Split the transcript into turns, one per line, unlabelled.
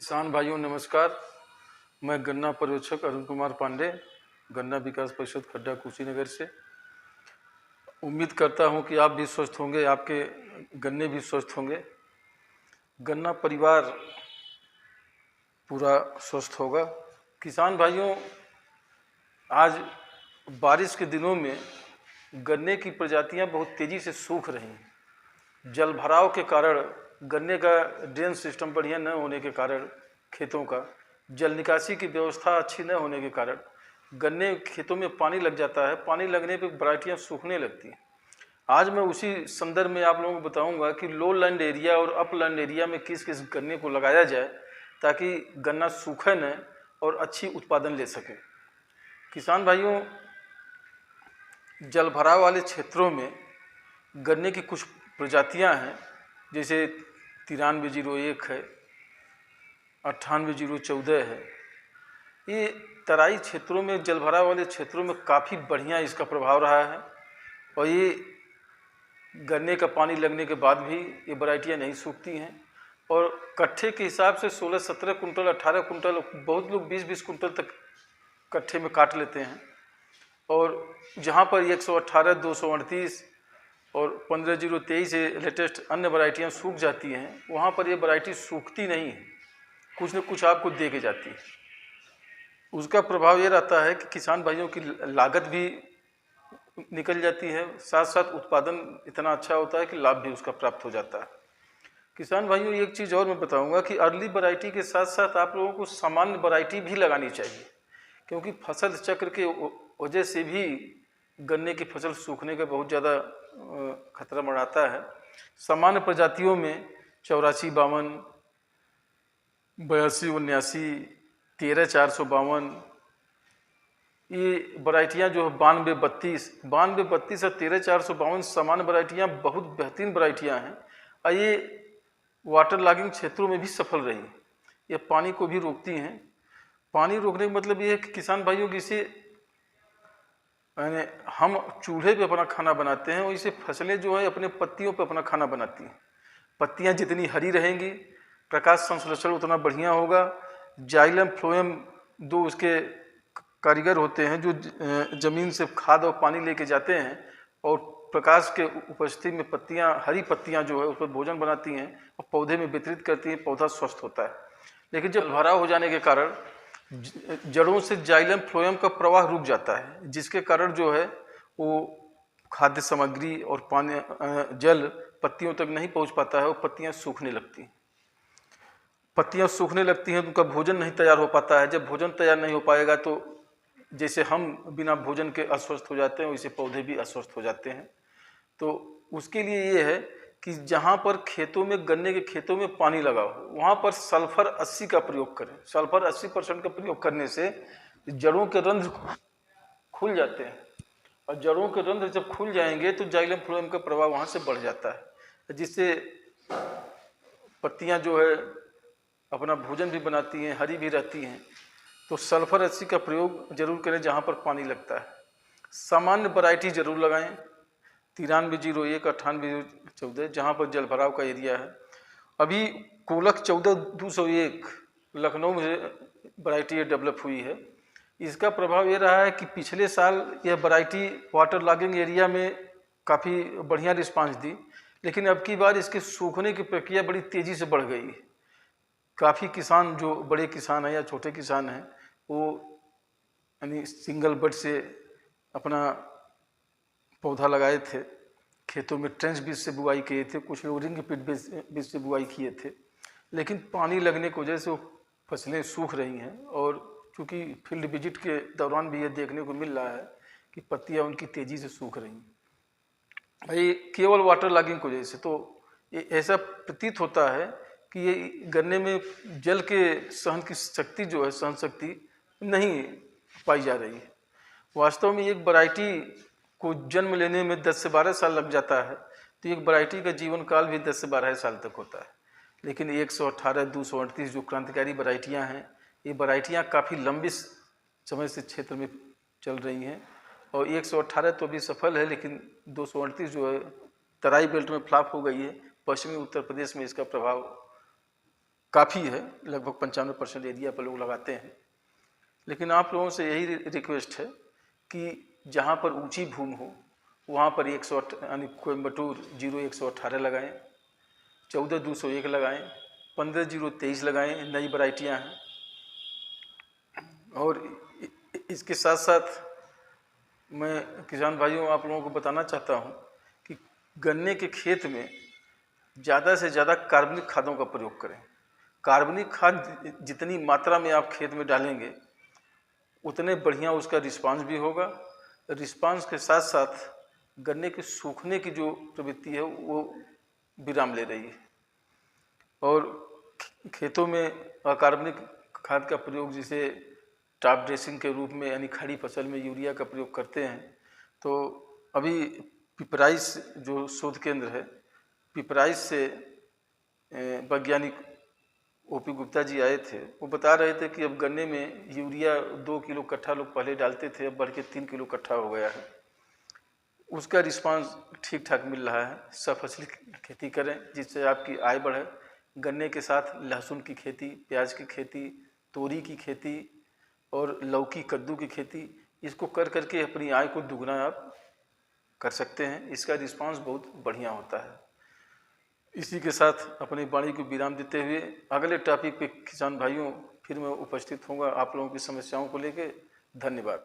किसान भाइयों नमस्कार। मैं गन्ना पर्यवेक्षक अरुण कुमार पांडे, गन्ना विकास परिषद खड्डा कुशीनगर से। उम्मीद करता हूं कि आप भी स्वस्थ होंगे, आपके गन्ने भी स्वस्थ होंगे, गन्ना परिवार पूरा स्वस्थ होगा। किसान भाइयों, आज बारिश के दिनों में गन्ने की प्रजातियां बहुत तेज़ी से सूख रही हैं। जल भराव के कारण, गन्ने का ड्रेन सिस्टम बढ़िया न होने के कारण, खेतों का जल निकासी की व्यवस्था अच्छी न होने के कारण गन्ने खेतों में पानी लग जाता है। पानी लगने पे वैरायटियाँ सूखने लगती हैं। आज मैं उसी संदर्भ में आप लोगों को बताऊंगा कि लो लैंड एरिया और अप लैंड एरिया में किस किस गन्ने को लगाया जाए ताकि गन्ना सूखे न और अच्छी उत्पादन ले सके। किसान भाइयों, जल भराव वाले क्षेत्रों में गन्ने की कुछ प्रजातियां हैं, जैसे 9301 है, 9814 है। ये तराई क्षेत्रों में, जल भराव वाले क्षेत्रों में काफ़ी बढ़िया इसका प्रभाव रहा है और ये गन्ने का पानी लगने के बाद भी ये वैरायटियाँ नहीं सूखती हैं और कट्ठे के हिसाब से 16-17 कुंटल, 18 कुंटल, बहुत लोग 20-20 कुंटल तक कट्ठे में काट लेते हैं। और जहाँ पर 118, 238 और 15023 से लेटेस्ट अन्य वैरायटियाँ सूख जाती हैं, वहाँ पर ये वैरायटी सूखती नहीं है, कुछ न कुछ आपको दे के जाती है। उसका प्रभाव ये रहता है कि किसान भाइयों की लागत भी निकल जाती है, साथ साथ उत्पादन इतना अच्छा होता है कि लाभ भी उसका प्राप्त हो जाता है। किसान भाइयों, एक चीज़ और मैं बताऊंगा कि अर्ली वैरायटी के साथ साथ आप लोगों को सामान्य वैरायटी भी लगानी चाहिए, क्योंकि फसल चक्र के वजह से भी गन्ने की फसल सूखने का बहुत ज़्यादा खतरा मंडराता है। सामान्य प्रजातियों में 8452, 8279, 13452, ये वैरायटियाँ जो है 9232 और 13452 सामान्य वैरायटियाँ बहुत बेहतरीन वैरायटियाँ हैं और ये वाटर लॉगिंग क्षेत्रों में भी सफल रही। ये पानी को भी रोकती हैं। पानी रोकने का मतलब ये है कि किसान भाइयों की इसे यानी हम चूल्हे पे अपना खाना बनाते हैं और इसे फसलें जो है अपने पत्तियों पे अपना खाना बनाती हैं। पत्तियाँ जितनी हरी रहेंगी, प्रकाश संश्लेषण उतना बढ़िया होगा। जाइलम फ्लोएम दो उसके कारीगर होते हैं जो ज़मीन से खाद और पानी लेके जाते हैं और प्रकाश के उपस्थिति में पत्तियाँ, हरी पत्तियाँ जो है उस पर भोजन बनाती हैं और पौधे में वितरित करती हैं, पौधा स्वस्थ होता है। लेकिन जब भराव हो जाने के कारण जड़ों से जाइलम फ्लोएम का प्रवाह रुक जाता है, जिसके कारण जो है वो खाद्य सामग्री और पानी, जल पत्तियों तक नहीं पहुंच पाता है और पत्तियां सूखने लगती हैं। पत्तियां सूखने लगती हैं तो उनका भोजन नहीं तैयार हो पाता है। जब भोजन तैयार नहीं हो पाएगा तो जैसे हम बिना भोजन के अस्वस्थ हो जाते हैं, वैसे पौधे भी अस्वस्थ हो जाते हैं। तो उसके लिए ये है कि जहाँ पर खेतों में, गन्ने के खेतों में पानी लगा हो, वहाँ पर सल्फर 80 का प्रयोग करें। सल्फर 80% का प्रयोग करने से जड़ों के रंध्र खुल जाते हैं और जड़ों के रंध्र जब खुल जाएंगे तो जाइलम फ्लोएम का प्रभाव वहाँ से बढ़ जाता है, जिससे पत्तियाँ जो है अपना भोजन भी बनाती हैं, हरी भी रहती हैं। तो सल्फर 80 का प्रयोग जरूर करें जहाँ पर पानी लगता है। सामान्य वैरायटी जरूर लगाएं, 9301, 9814, जहाँ पर जल भराव का एरिया है। अभी कोलक 14201 लखनऊ में वैरायटी डेवलप हुई है। इसका प्रभाव ये रहा है कि पिछले साल यह वैरायटी वाटर लॉगिंग एरिया में काफ़ी बढ़िया रिस्पांस दी, लेकिन अब की बार इसके सूखने की प्रक्रिया बड़ी तेज़ी से बढ़ गई है। काफ़ी किसान, जो बड़े किसान हैं या छोटे किसान हैं, वो यानी सिंगल बड से अपना पौधा लगाए थे, खेतों में ट्रेंच बीज से बुआई किए थे, कुछ लोग रिंग पिट बीज से बुआई किए थे, लेकिन पानी लगने की वजह से वो फसलें सूख रही हैं। और चूँकि फील्ड विजिट के दौरान भी ये देखने को मिल रहा है कि पत्तियाँ उनकी तेज़ी से सूख रही हैं, ये केवल वाटर लॉगिंग की वजह से। तो ये ऐसा प्रतीत होता है कि ये गन्ने में जल के सहन की शक्ति जो है, सहन शक्ति नहीं पाई जा रही है। वास्तव में एक वैरायटी को जन्म लेने में 10 से 12 साल लग जाता है, तो एक वैरायटी का जीवन काल भी 10 से 12 साल तक होता है। लेकिन 118, 238 जो क्रांतिकारी वैरायटियाँ हैं, ये वैरायटियाँ काफ़ी लंबे समय से क्षेत्र में चल रही हैं और 118 तो भी सफल है, लेकिन 238 जो है तराई बेल्ट में फ्लॉप हो गई है। पश्चिमी उत्तर प्रदेश में इसका प्रभाव काफ़ी है, लगभग 95% एरिया पर लोग लगाते हैं। लेकिन आप लोगों से यही रिक्वेस्ट है कि जहाँ पर ऊंची भूमि हो वहाँ पर 108 यानी कोयम्बटूर 0118 लगाएं, 14201 लगाएं, 15023 लगाएं, नई वैरायटियाँ हैं। और इसके साथ साथ मैं किसान भाइयों आप लोगों को बताना चाहता हूँ कि गन्ने के खेत में ज़्यादा से ज़्यादा कार्बनिक खादों का प्रयोग करें। कार्बनिक खाद जितनी मात्रा में आप खेत में डालेंगे उतने बढ़िया उसका रिस्पांस भी होगा। रिस्पांस के साथ साथ गन्ने के सूखने की जो प्रवृत्ति है वो विराम ले रही है। और खेतों में अकार्बनिक खाद का प्रयोग जिसे टॉप ड्रेसिंग के रूप में यानी खड़ी फसल में यूरिया का प्रयोग करते हैं, तो अभी पिपराइस जो शोध केंद्र है, पिपराइस से वैज्ञानिक ओपी गुप्ता जी आए थे। वो बता रहे थे कि अब गन्ने में यूरिया 2 किलो कट्ठा लोग पहले डालते थे, अब बढ़ के 3 किलो कट्ठा हो गया है। उसका रिस्पांस ठीक ठाक मिल रहा है। सफसली खेती करें जिससे आपकी आय बढ़े। गन्ने के साथ लहसुन की खेती, प्याज की खेती, तोरी की खेती और लौकी कद्दू की खेती, इसको कर करके अपनी आय को दुगना आप कर सकते हैं। इसका रिस्पांस बहुत बढ़िया होता है। इसी के साथ अपनी वाणी को विराम देते हुए अगले टॉपिक पे किसान भाइयों फिर मैं उपस्थित होऊंगा आप लोगों की समस्याओं को लेके। धन्यवाद।